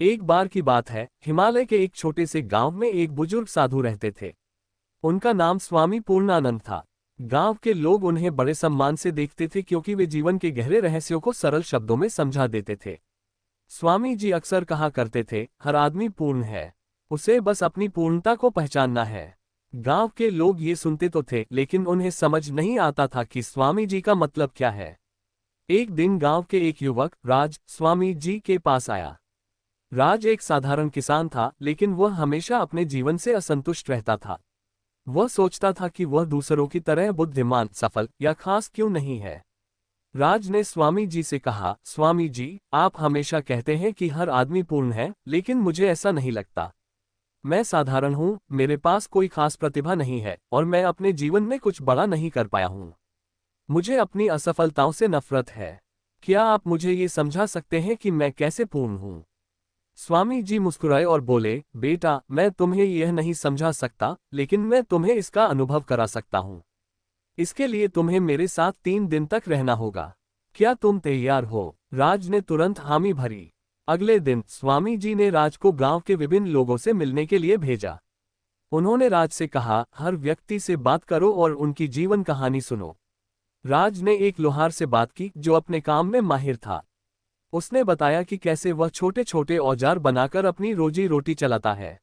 एक बार की बात है, हिमालय के एक छोटे से गांव में एक बुजुर्ग साधु रहते थे। उनका नाम स्वामी पूर्णानंद था। गांव के लोग उन्हें बड़े सम्मान से देखते थे क्योंकि वे जीवन के गहरे रहस्यों को सरल शब्दों में समझा देते थे। स्वामी जी अक्सर कहा करते थे, हर आदमी पूर्ण है, उसे बस अपनी पूर्णता को पहचानना है। गांव के लोग ये सुनते तो थे, लेकिन उन्हें समझ नहीं आता था कि स्वामी जी का मतलब क्या है। एक दिन गांव के एक युवक राज स्वामी जी के पास आया। राज एक साधारण किसान था, लेकिन वह हमेशा अपने जीवन से असंतुष्ट रहता था। वह सोचता था कि वह दूसरों की तरह बुद्धिमान, सफल या खास क्यों नहीं है। राज ने स्वामी जी से कहा, स्वामी जी, आप हमेशा कहते हैं कि हर आदमी पूर्ण है, लेकिन मुझे ऐसा नहीं लगता। मैं साधारण हूँ, मेरे पास कोई खास प्रतिभा नहीं है और मैं अपने जीवन में कुछ बड़ा नहीं कर पाया हूँ। मुझे अपनी असफलताओं से नफरत है। क्या आप मुझे ये समझा सकते हैं कि मैं कैसे पूर्ण हूँ? स्वामी जी मुस्कुराए और बोले, बेटा, मैं तुम्हें यह नहीं समझा सकता, लेकिन मैं तुम्हें इसका अनुभव करा सकता हूँ। इसके लिए तुम्हें मेरे साथ 3 दिन तक रहना होगा। क्या तुम तैयार हो? राज ने तुरंत हामी भरी। अगले दिन स्वामी जी ने राज को गांव के विभिन्न लोगों से मिलने के लिए भेजा। उन्होंने राज से कहा, हर व्यक्ति से बात करो और उनकी जीवन कहानी सुनो। राज ने एक लोहार से बात की जो अपने काम में माहिर था। उसने बताया कि कैसे वह छोटे छोटे औजार बनाकर अपनी रोजी रोटी चलाता है।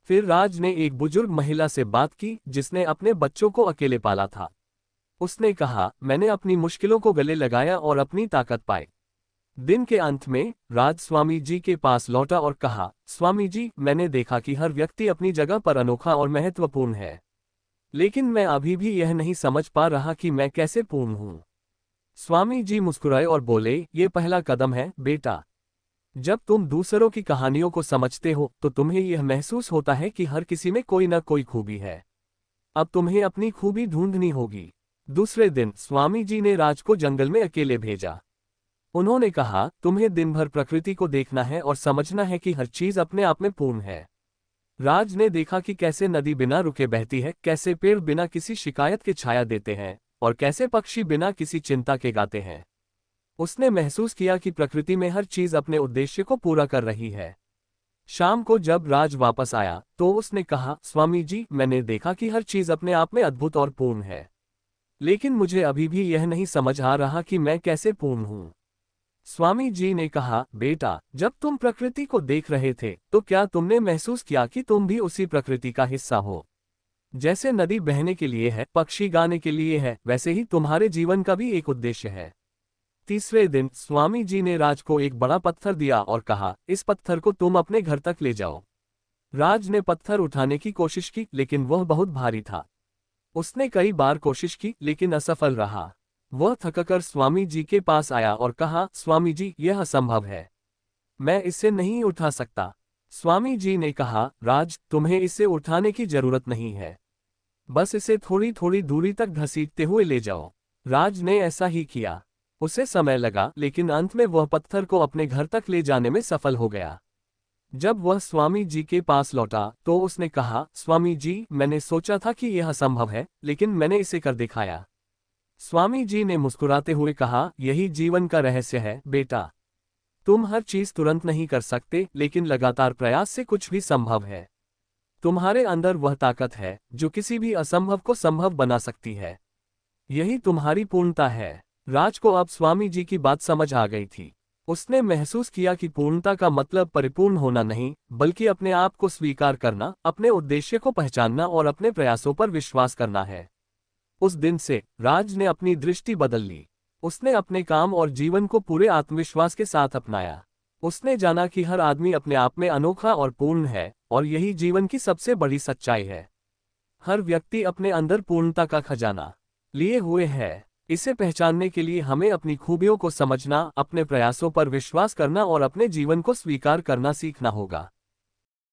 फिर राज ने एक बुजुर्ग महिला से बात की जिसने अपने बच्चों को अकेले पाला था। उसने कहा, मैंने अपनी मुश्किलों को गले लगाया और अपनी ताकत पाई। दिन के अंत में राज स्वामी जी के पास लौटा और कहा, स्वामी जी, मैंने देखा कि हर व्यक्ति अपनी जगह पर अनोखा और महत्वपूर्ण है, लेकिन मैं अभी भी यह नहीं समझ पा रहा कि मैं कैसे पूर्ण हूँ। स्वामी जी मुस्कुराए और बोले, ये पहला कदम है बेटा। जब तुम दूसरों की कहानियों को समझते हो तो तुम्हें यह महसूस होता है कि हर किसी में कोई न कोई खूबी है। अब तुम्हें अपनी खूबी ढूंढनी होगी। दूसरे दिन स्वामी जी ने राज को जंगल में अकेले भेजा। उन्होंने कहा, तुम्हें दिन भर प्रकृति को देखना है और समझना है कि हर चीज अपने आप में पूर्ण है। राज ने देखा कि कैसे नदी बिना रुके बहती है, कैसे पेड़ बिना किसी शिकायत के छाया देते हैं और कैसे पक्षी बिना किसी चिंता के गाते हैं। उसने महसूस किया कि प्रकृति में हर चीज अपने उद्देश्य को पूरा कर रही है। शाम को जब राज वापस आया तो उसने कहा, स्वामी जी, मैंने देखा कि हर चीज अपने आप में अद्भुत और पूर्ण है, लेकिन मुझे अभी भी यह नहीं समझ आ रहा कि मैं कैसे पूर्ण हूँ। स्वामी जी ने कहा, बेटा, जब तुम प्रकृति को देख रहे थे तो क्या तुमने महसूस किया कि तुम भी उसी प्रकृति का हिस्सा हो? जैसे नदी बहने के लिए है, पक्षी गाने के लिए है, वैसे ही तुम्हारे जीवन का भी एक उद्देश्य है। तीसरे दिन स्वामी जी ने राज को एक बड़ा पत्थर दिया और कहा, इस पत्थर को तुम अपने घर तक ले जाओ। राज ने पत्थर उठाने की कोशिश की, लेकिन वह बहुत भारी था। उसने कई बार कोशिश की, लेकिन असफल रहा। वह थककर स्वामी जी के पास आया और कहा, स्वामी जी, यह असंभव है, मैं इसे नहीं उठा सकता। स्वामी जी ने कहा, राज, तुम्हें इसे उठाने की जरूरत नहीं है, बस इसे थोड़ी थोड़ी दूरी तक घसीटते हुए ले जाओ। राज ने ऐसा ही किया। उसे समय लगा, लेकिन अंत में वह पत्थर को अपने घर तक ले जाने में सफल हो गया। जब वह स्वामी जी के पास लौटा तो उसने कहा, स्वामी जी, मैंने सोचा था कि यह असंभव है, लेकिन मैंने इसे कर दिखाया। स्वामी जी ने मुस्कुराते हुए कहा, यही जीवन का रहस्य है बेटा। तुम हर चीज तुरंत नहीं कर सकते, लेकिन लगातार प्रयास से कुछ भी संभव है। तुम्हारे अंदर वह ताकत है जो किसी भी असंभव को संभव बना सकती है। यही तुम्हारी पूर्णता है। राज को अब स्वामी जी की बात समझ आ गई थी। उसने महसूस किया कि पूर्णता का मतलब परिपूर्ण होना नहीं, बल्कि अपने आप को स्वीकार करना, अपने उद्देश्य को पहचानना और अपने प्रयासों पर विश्वास करना है। उस दिन से राज ने अपनी दृष्टि बदल ली। उसने अपने काम और जीवन को पूरे आत्मविश्वास के साथ अपनाया। उसने जाना कि हर आदमी अपने आप में अनोखा और पूर्ण है, और यही जीवन की सबसे बड़ी सच्चाई है। हर व्यक्ति अपने अंदर पूर्णता का खजाना लिए हुए है। इसे पहचानने के लिए हमें अपनी खूबियों को समझना, अपने प्रयासों पर विश्वास करना और अपने जीवन को स्वीकार करना सीखना होगा।